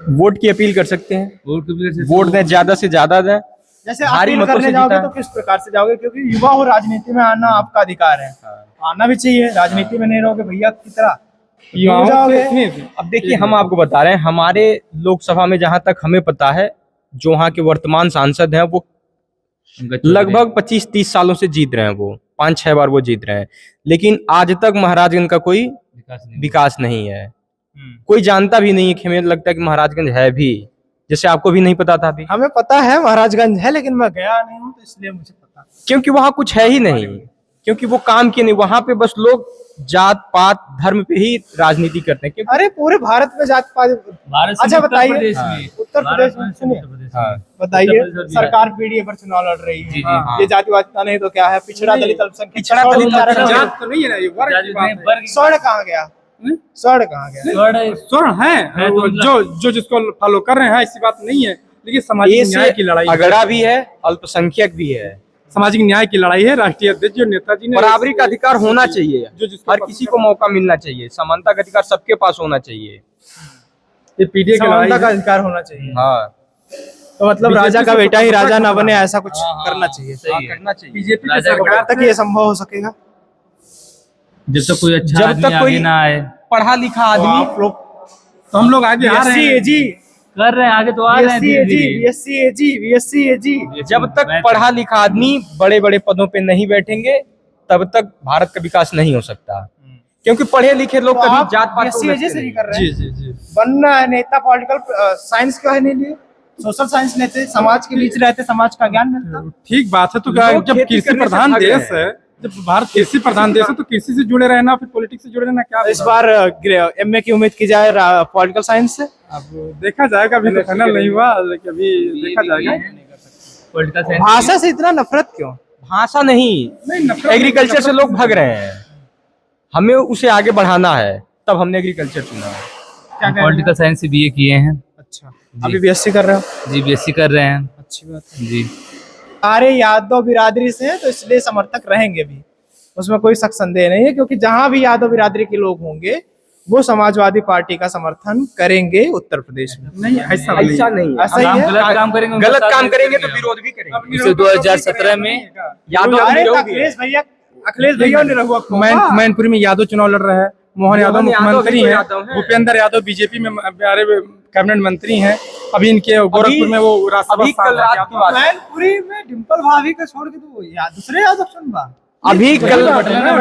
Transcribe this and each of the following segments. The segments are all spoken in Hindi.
वोट की अपील कर सकते हैं, वोट दें, ज्यादा से ज्यादा दें। जैसे अपील करने जाओगे तो किस प्रकार से जाओगे, क्योंकि युवा हो, राजनीति में आना आपका अधिकार है, आना भी चाहिए। राजनीति में नहीं रहोगे भैया की तरह युवाओं जाओगे। अब देखिए, हम आपको बता रहे हैं, हमारे लोकसभा में जहां तक हमें पता है, जो वहाँ के वर्तमान सांसद हैं वो लगभग 25-30 सालों से जीत रहे हैं, वो 5-6 बार वो जीत रहे हैं, लेकिन आज तक महाराजगंज का कोई विकास नहीं है। कोई जानता भी नहीं है कि हमें लगता है कि महाराजगंज है भी, जैसे आपको भी नहीं पता था अभी। हमें पता है महाराजगंज है, लेकिन मैं गया नहीं हूँ तो इसलिए मुझे पता, क्योंकि वहाँ कुछ है ही नहीं, क्योंकि वो काम किए नहीं। वहाँ पे बस लोग जात पात धर्म पे ही राजनीति करते हैं। अरे पूरे भारत में जात पात। अच्छा बताइए, उत्तर प्रदेश में सुनिए, बताइए, सरकार पीडीए पर चुनाव लड़ रही है, ये जातिवादिता नहीं तो क्या है? पिछड़ा दलित अल्पसंख्यक जात तो नहीं है ना, ये वर्ग। स्वर्ण कहाँ गया? स्वर्ण कहाँ गया? स्वर्ण है जो जिसको फॉलो कर रहे हैं, ऐसी बात नहीं है, लेकिन सामाजिक न्याय की लड़ाई, अगड़ा भी है, अल्पसंख्यक भी है, सामाजिक न्याय की लड़ाई है। राष्ट्रीय अध्यक्ष जो नेताजी ने, बराबरी का अधिकार होना चाहिए, हर किसी को मौका मिलना चाहिए, समानता का अधिकार सबके पास होना चाहिए, ये पीडीए की समानता का अधिकार होना चाहिए। हाँ, तो मतलब राजा का बेटा ही राजा ना बने, ऐसा कुछ करना चाहिए, करना चाहिए। बीजेपी की सरकार तक ये संभव हो सकेगा जब तक कोई अच्छा आदमी आगे ना आए, पढ़ा लिखा आदमी। आप लोग, तो हम लोग आगे आ रहे हैं, कर रहे हैं, आगे तो आ रहे हैं धीरे धीरे। जब तक पढ़ा लिखा आदमी बड़े बड़े पदों पे नहीं बैठेंगे, तब तक भारत का विकास नहीं हो सकता, क्योंकि पढ़े लिखे लोग कभी जात पात से नहीं कर रहे हैं। जी। बनना है नेता, पॉलिटिकल साइंस क्यों है नहीं लिए? सोशल साइंस लेते, समाज के बीच रहते, समाज का ज्ञान मिलता। ठीक बात है, तो जब कृषि प्रधान देश है, जब भारत कृषि प्रधान देश है, तो कृषि से जुड़े रहना, फिर पॉलिटिक्स से जुड़े रहना क्या? इस बार एमए की उम्मीद की जाए पॉलिटिकल साइंस से। अब देखा जाएगा, अभी तो फाइनल नहीं हुआ, लेकिन अभी देखा जाएगा। भाषा से इतना नफरत क्यों? भाषा नहीं, एग्रीकल्चर से लोग भाग रहे हैं, हमें उसे आगे बढ़ाना है, तब हमने एग्रीकल्चर चुना। पॉलिटिकल साइंस से बीए किए हैं। अच्छा, अभी बीएससी कर रहे हो? जी, बीएससी कर रहे हैं। अच्छी बात है जी। सारे यादव बिरादरी से हैं, तो इसलिए समर्थक रहेंगे भी, उसमें कोई शक संदेह नहीं है, क्योंकि जहां भी यादव बिरादरी के लोग होंगे वो समाजवादी पार्टी का समर्थन करेंगे उत्तर प्रदेश में। नहीं, ऐसा नहीं, ऐसा ही है। गलत काम करेंगे, गलत काम करेंगे तो विरोध भी करेंगे। इसे 2017 में अखिलेश भैया मैनपुरी में यादव चुनाव लड़ रहा है, मोहन यादव मुख्यमंत्री हैं, भूपेंद्र यादव बीजेपी में कैबिनेट मंत्री हैं, अभी इनके गोरखपुर में वो मैनपुरी में डिम्पल भाभी को छोड़ के तो दूसरे यादव चुन बा। अभी कल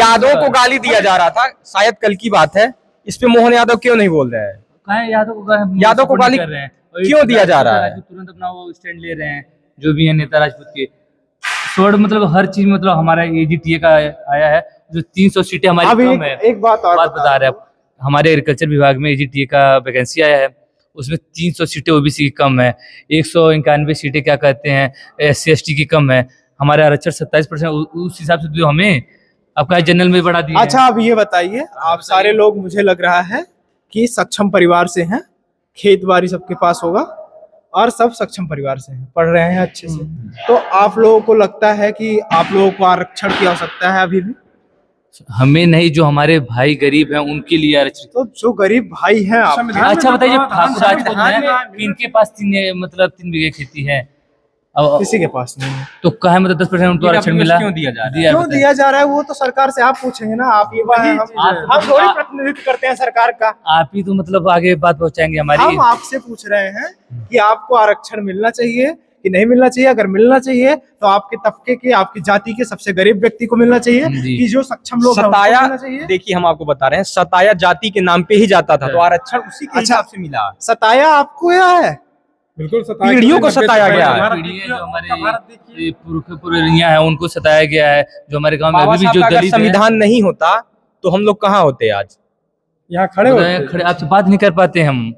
यादव को गाली दिया जा रहा था, शायद कल की बात है, इस पे मोहन यादव क्यों नहीं बोल रहे हैं? यादव को गाली क्यों दिया जा रहा है? तुरंत अपना वो स्टैंड ले रहे हैं, जो भी है नेता राजपूत के। शोर मतलब हर चीज, मतलब हमारा एजीटीए का आया है, जो 300 सीटें हमारी कम है। एक बात और बता रहे हैं, हमारे एग्रीकल्चर विभाग में एजीटीए का वैकेंसी आया है, उसमें 300 सीटें ओबीसी की कम है, 191 सीटें क्या कहते हैं SC/ST की कम है, हमारे आरक्षण 27%। उस हिसाब से जो हमें आपका जनरल में बढ़ा दिया। अच्छा, अब ये बताइए, आप सारे लोग मुझे लग रहा है कि सक्षम परिवार से हैं, खेत बाड़ी सबके पास होगा और सब सक्षम परिवार से हैं, पढ़ रहे हैं अच्छे से, तो आप लोगों को लगता है कि आप लोगों को आरक्षण की आवश्यकता है? अभी भी हमें नहीं, जो हमारे भाई गरीब हैं उनके लिए आरक्षण। तो जो गरीब भाई हैं आप, अच्छा बताइए, ठाकुर राजपूत हैं, इनके पास 3 बीघे खेती है, अब किसी के पास नहीं है, तो कहा मतलब 10% उनको आरक्षण मिला, क्यों दिया जा रहा है? क्यों दिया जा रहा है वो तो सरकार से आप पूछेंगे ना। आप ये हम थोड़ी प्रतिनिधित्व करते हैं सरकार का, आप ही तो मतलब आगे बात पहुंचाएंगे हमारी। हम आपसे पूछ रहे हैं कि आपको आरक्षण मिलना चाहिए कि नहीं मिलना चाहिए। अगर मिलना चाहिए तो आपके तबके के, आपकी जाति के सबसे गरीब व्यक्ति को मिलना चाहिए, कि जो सक्षम लोग सताया, मिलना चाहिए। देखिए हम आपको बता रहे हैं, सताया जाति के नाम पे ही जाता था, तो आरक्षण उसी के हिसाब से मिला। सताया आपको या है? बिल्कुल, पीढ़ियों को सताया गया है। जो हमारे पुरखा है उनको सताया गया है, जो हमारे गांव में अभी भी जो दलित संविधान नहीं होता तो हम लोग कहाँ होते आज? यहाँ खड़े आपसे बात नहीं कर पाते हम,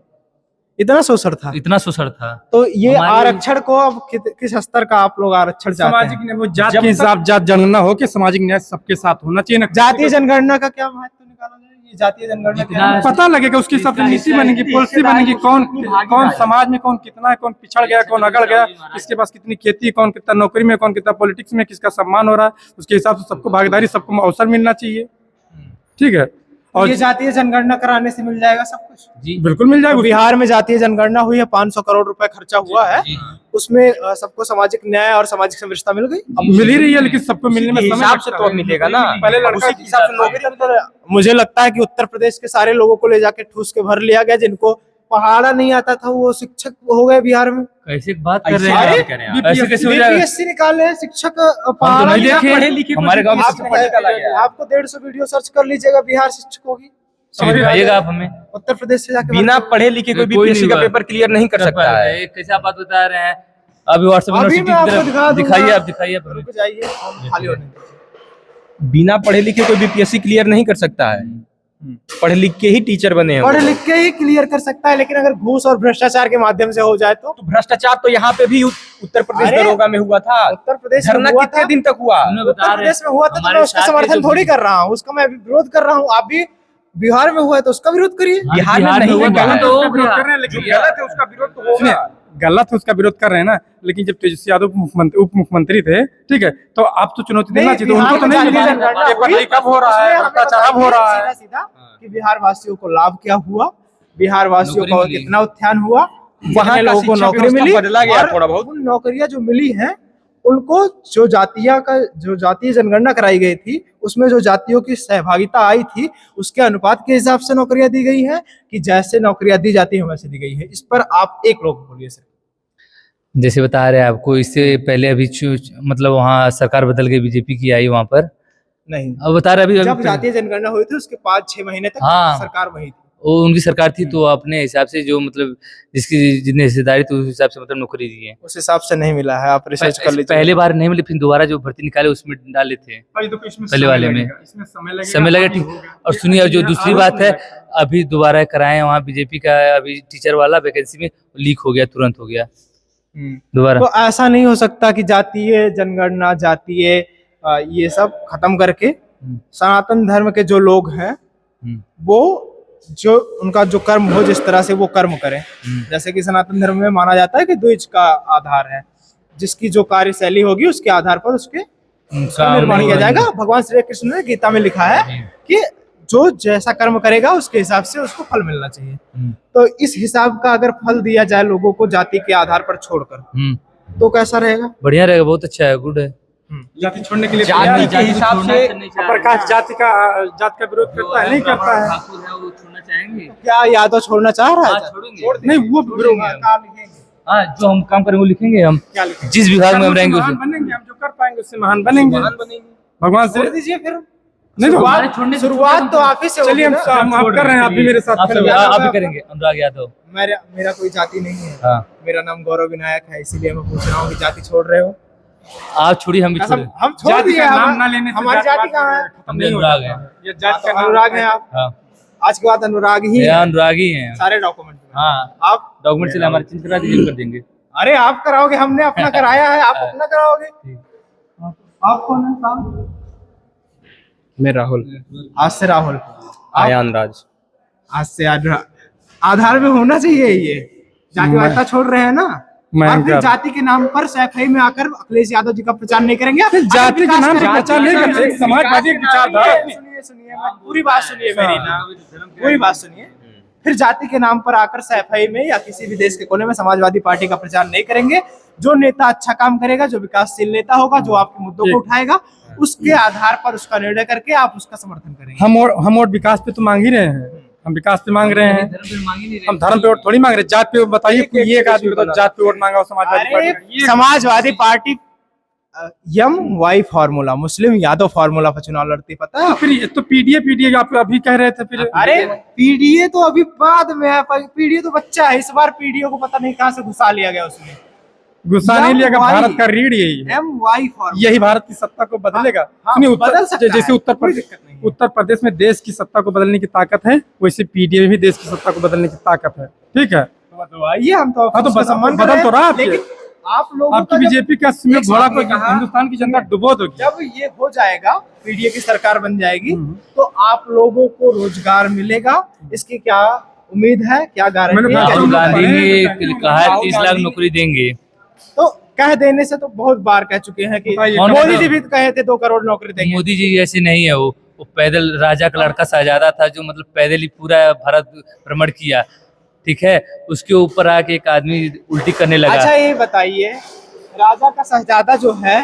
इतना शोषण था, इतना शोषण था। तो ये आरक्षण को अब किस स्तर का आप लोग आरक्षण चाहते हैं? सामाजिक न्याय, वो जात के हिसाब, जात जनगणना हो के सामाजिक न्याय सबके साथ होना चाहिए। जातीय जनगणना का क्या महत्व निकाला जाए? ये जातीय जनगणना क्या है? पता लगेगा, उसके हिसाब से नीति बनेगी, पॉलिसी बनेगी, कौन समाज में कौन कितना है, कौन पिछड़ गया, कौन अगड़ गया, किसके पास कितनी खेती, कौन कितना नौकरी में, कौन कितना पॉलिटिक्स में, किसका सम्मान हो रहा है, उसके हिसाब से सबको भागीदारी, सबको अवसर मिलना चाहिए। ठीक है, और ये जातीय जनगणना कराने से मिल जाएगा सब कुछ? जी बिल्कुल मिल तो जाएगा। बिहार में जातीय जनगणना हुई है, 500 करोड़ रुपए खर्चा हुआ है, उसमें सबको सामाजिक न्याय और सामाजिक समरसता मिल गई? अब मिल ही रही है, लेकिन सबको मिलने में समय हिसाब से लगता तो है। मिलेगा ना, पहले लड़का उसी के हिसाब से नौकरी मुझे लगता है कि उत्तर प्रदेश के सारे लोगों को ले जाके ठूस के भर लिया गया, जिनको पढ़ाना नहीं आता था वो शिक्षक हो गए बिहार में। कैसे बात कर रहे ऐसे हैं बात कर रहे हैं आप। ऐसे कैसे हो जाएगा? बीपीएससी निकाले हैं, शिक्षक हम तो पढ़ाना नहीं नहीं आता। देखे, पढ़े लिखे हमारे गांव में आप सबसे पढ़े निकाला गया है। आपको 150 वीडियो सर्च कर लीजिएगा बिहार शिक्षकों की, समझ में आ दिखाइएगा जाएगा। आप हमें। उत्तर प्रदेश से जाके बिना पढ़े लिखे कोई कोई बीपीएससी नहीं का हुआ। पेपर क्लियर नहीं कर सकता है। ये कैसे आप बात बता रहे हैं? अभी व्हाट्सएप अभी मैं आपको यूनिवर्सिटी दिखा दूंगा। दिखाइए, आप दिखाइए आप हमें। रुक जाइए, हम खाली होने दीजिए। बिना पढ़े लिखे कोई बीपीएससी क्लियर नहीं कर सकता है, पढ़ लिख के ही टीचर बने हैं वो। पढ़ लिख के ही क्लियर कर सकता है, लेकिन अगर घूस और भ्रष्टाचार के माध्यम से हो जाए तो तो भ्रष्टाचार तो यहाँ पे भी उत्तर प्रदेश अरे, दरोगा में हुआ था। उत्तर प्रदेश में धरना हुआ कितने था। दिन तक हुआ? उत्तर प्रदेश में हुआ था तो हमारे मैं उसका साथ के समर्थन जो- थोड़ी कर रहा हूँ, उसका मैं विरोध कर रहा हूँ। आप भी बिहार में हुआ है तो उसका विरोध करिए। बिहार में नहीं हुआ है, गलत गलत तो हो विरोध गया। कर रहे हैं, लेकिन भैया, गलत है उसका विरोध तो होगा। गलत है उसका विरोध कर रहे हैं ना, लेकिन जब तेजस्वी यादव उप मुख्यमंत्री थे, ठीक है, तो आप तो चुनौती देना चाहिए, तो बिहार उनको तो में नहीं जातीय मिला। जनगणना पेपर हुई, लीक अब हो रहा है, उसमें हमें भ्रष्टाचार अब हो रहा है। सीधा कि बिहार वासियों को लाभ क्या हुआ, बिहार वासियों नौकरी को मिली। कितना उत्थान हुआ, वहाँ कितने का लोगों को शिक्षा नौकरी व्यवस्था मिली, बदला गया और थोड़ा बहुत। उन नौकरियां जो मिली हैं उनको जो जातीय जनगणना कराई गई थी उसमें जो जातियों की सहभागिता आई थी उसके अनुपात के हिसाब से नौकरियां दी गई हैं कि जैसे नौकरियां दी जाती हैं वैसे दी गई है? इस पर आप एक लोग बोलिए सर। जैसे बता रहे हैं आपको, इससे पहले अभी मतलब वहाँ सरकार बदल गई, बीजेपी की आई वहाँ पर। नहीं, अब बता रहे जब अभी जातीय जनगणना हुई थी उसके 5-6 महीने तक हाँ। सरकार वही थी। वो उनकी सरकार थी, तो अपने हिसाब से जो मतलब जिसकी जितनी हिस्सेदारी थी उस हिसाब से मतलब नौकरी दी है। उस हिसाब से नहीं मिला है, आप रिसर्च कर लीजिए। पहले बार नहीं मिले, फिर दोबारा जो भर्ती निकाले उसमें डाले थे पहले वाले में। समय लगे ठीक। और सुनिए, जो दूसरी बात है, अभी दोबारा कराए वहाँ बीजेपी का, अभी टीचर वाला वैकेंसी में लीक हो गया, तुरंत हो गया दोबारा। तो ऐसा नहीं हो सकता कि जातीय जनगणना, जातीय ये सब खत्म करके सनातन धर्म के जो लोग हैं वो जो उनका जो कर्म हो, जिस तरह से वो कर्म करें। जैसे कि सनातन धर्म में माना जाता है कि द्विज का आधार है, जिसकी जो कार्यशैली होगी उसके आधार पर उसके निर्माण किया जाएगा। भगवान श्री कृष्ण ने गीता में लिखा है कि जो जैसा कर्म करेगा उसके हिसाब से उसको फल मिलना चाहिए। तो इस हिसाब का अगर फल दिया जाए लोगों को जाति के आधार पर छोड़कर तो कैसा रहेगा? बढ़िया रहेगा, बहुत अच्छा है, गुड है। जाति छोड़ने के लिए जाति के हिसाब से प्रकाश जात का विरोध करता है, नहीं करता है। वो छोड़ना चाहेंगे? क्या यादव छोड़ना चाह रहा है? छोड़ेंगे। नहीं, वो विरोध है। क्या लिखेंगे? हाँ, जो हम काम करेंगे वो लिखेंगे हम, क्या लिखेंगे? जिस विभाग में हम रहेंगे महान उसे। बनेंगे, हम जो कर पाएंगे उससे महान बनेंगे। भगवान से छोड़ दीजिए फिर। नहीं तो शुरुआत तो आप ही से होगी चलिए, ना। हम आप कर रहे हैं, आप भी मेरे साथ आप खड़े सब हो। आप भी करेंगे, अनुराग यादव। मेरा कोई जाति नहीं है। हाँ। मेरा नाम गौरव विनायक है, इसीलिए मैं पूछ रहा हूँ कि जाति छोड़ रहे हो? आप छोड़िए, हम भी छोड़े। हम छोड़ जाति दिए। का नाम ना लेने से हमारी जाति कहाँ है? हम भी अनुराग हैं। ये जाति का नाम अनुराग हैं आप? हाँ, आज के बाद अनुराग ही ये हैं, अनुराग ही हैं। सारे डॉक्यूमेंट में। हाँ, आप डॉक्यूमेंट से हमारे चेंज करा दीजिए, कर देंगे। अरे आप कराओगे, हमने अपना कराया है, आप अपना कराओगे। आप कौन है साहब? मैं राहुल, आज से राहुल, आयान राज। आज से आधार में होना चाहिए ये। जातिवादिता छोड़ रहे हैं ना, मैं और फिर इनकार- जाति के नाम पर सैफई में आकर अखिलेश यादव जी का प्रचार नहीं करेंगे। आप जाति के नाम पर प्रचार नहीं करते, एक समाजवादी विचारधारा है। सुनिए, पूरी बात सुनिए मेरी ना, पूरी बात सुनिए। फिर जाति के नाम पर आकर सैफई में या किसी भी देश के कोने में समाजवादी पार्टी का प्रचार नहीं करेंगे। जो नेता अच्छा काम करेगा, जो विकासशील नेता होगा, जो आपके मुद्दों को उठाएगा, उसके आधार पर उसका निर्णय करके आप उसका समर्थन करेंगे। हम और विकास पे तो मांग ही रहे हैं, हम विकास पे मांग रहे हैं। हम धर्म पे वोट थोड़ी मांग रहे, जात पे बताइए। कोई ये एक आदमी बताओ जात पे वोट मांगा हो समाजवादी अरे party. Samajwadi party MY formula, Muslim Yadav formula पर चुनाव लड़ती, पता है? फिर तो पीडीए आप अभी कह रहे थे। फिर अरे पीडीए तो अभी बाद में है, पीडीए तो बच्चा है। इस बार पीडीए को पता नहीं कहाँ से घुसा लिया गया उसमें। गुस्सा नहीं लिया, भारत का रीढ़ यही है। MY फॉर्मूला, यही भारत की सत्ता को बदलेगा। हाँ, सुनिए, बदल सकता जैसे है, कोई दिक्कत नहीं है। उत्तर प्रदेश में देश की सत्ता को बदलने की ताकत है, वैसे पीडीए में भी देश की सत्ता को बदलने की ताकत है। ठीक है, तो आइए, हम तो हाँ, तो उसका सम्मान कर बदल रहे तो हैं, रहा आपके। लेकिन आप लोगों आपकी का जब- बीजेपी का एक घोड़ा को साथ कहा- हिंदुस्तान की जनता डुबो दोगी। जब ये हो जाएगा, पीडीए की सरकार बन जाएगी, तो आप लोगों को रोजगार मिलेगा। इसकी क्या उम्मीद है, क्या गारंटी है? राहुल गांधी ने कहा है 30 लाख नौकरी देंगे। तो कह देने से तो बहुत बार कह चुके हैं कि बताइए, मोदी जी भी कहे थे 2 करोड़ नौकरी देंगे। मोदी जी ऐसे नहीं है, वो वो पैदल राजा का लड़का शहजादा था जो मतलब पैदल ही पूरा भारत भ्रमण किया, ठीक है। उसके ऊपर आके एक आदमी उल्टी करने लगा। अच्छा ये बताइए, राजा का शहजादा जो है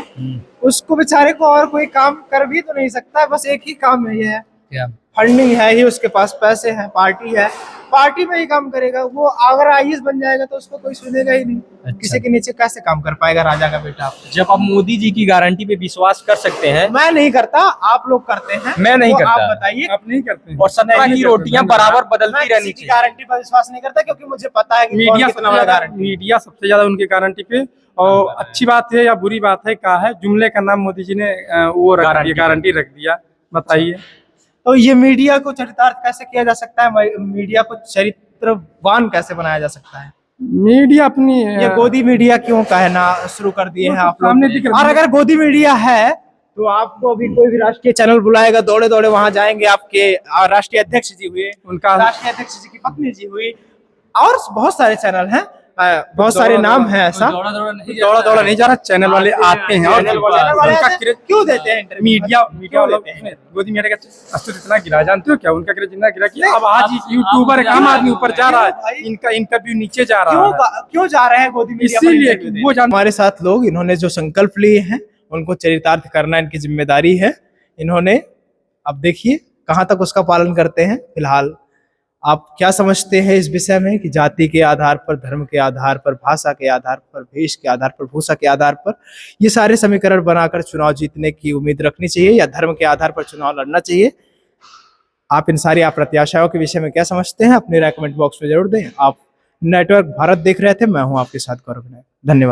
उसको बेचारे को और कोई काम कर भी तो नहीं सकता, बस एक ही काम है, ये है क्या फंडिंग है ही, उसके पास पैसे हैं, पार्टी है, पार्टी में ही काम करेगा वो। अगर आईएएस बन जाएगा तो उसको कोई सुनेगा ही नहीं। अच्छा। किसी के नीचे कैसे काम कर पाएगा राजा का बेटा? जब आप मोदी जी की गारंटी पे विश्वास कर सकते हैं। मैं नहीं करता, आप लोग करते हैं। मैं नहीं तो करता। आप बताइए। आप नहीं करते हैं। और 17 की रोटियां बराबर बदलती मैं रहनी किसी की चाहिए। गारंटी पर विश्वास नहीं करता, क्योंकि मुझे पता है कि मीडिया कितना बड़ा गारंटी। मीडिया सबसे ज्यादा उनकी गारंटी पे, और अच्छी बात है या बुरी बात है, क्या है, जुमले का नाम मोदी जी ने वो रख दिया, गारंटी रख दिया। बताइए, तो ये मीडिया को चरितार्थ कैसे किया जा सकता है? मीडिया को चरित्रवान कैसे बनाया जा सकता है? मीडिया अपनी ये गोदी मीडिया क्यों कहना शुरू कर दिए हैं आप सामने लोग? दिख रहा और है। अगर गोदी मीडिया है तो आपको अभी कोई भी राष्ट्रीय चैनल बुलाएगा, दौड़े दौड़े वहां जाएंगे। आपके राष्ट्रीय अध्यक्ष जी हुए, उनका राष्ट्रीय अध्यक्ष जी की पत्नी जी हुई, और बहुत सारे चैनल हैं, बहुत सारे नाम हैं। ऐसा दौड़ा दौड़ा नहीं दौड़ा दौड़ा नहीं जा रहा, चैनल वाले आते हैं और चैनल वाले उनका ऐसे क्यों देते हैं इंटरव्यू? मीडिया क्यों वालों देते हैं? ने गोदी मीडिया का अस्तित्व इतना गिरा, जानते हो क्या? उनका क्रेज इतना गिरा कि अब आज यूट्यूबर आम आदमी ऊपर जा रहा है, इनका इंटरव्यू नीचे जा रहा है। क्यों जा रहे हैं गोदी मीडिया पर इसीलिए इंटरव्यू कि वो देने? हमारे साथ लोग, इन्होंने जो संकल्प लिए हैं उनको चरितार्थ करना इनकी जिम्मेदारी है। इन्होंने, अब देखिए कहाँ तक उसका पालन करते हैं। फिलहाल आप क्या समझते हैं इस विषय में कि जाति के आधार पर, धर्म के आधार पर, भाषा के आधार पर, भेष के आधार पर, भूषा के आधार पर ये सारे समीकरण बनाकर चुनाव जीतने की उम्मीद रखनी चाहिए, या धर्म के आधार पर चुनाव लड़ना चाहिए? आप इन सारी अप्रत्याशाओं के विषय में क्या समझते हैं? अपने राय कमेंट बॉक्स में जरूर दें। आप नेटवर्क भारत देख रहे थे, मैं हूं आपके साथ गौरव विनायक। धन्यवाद।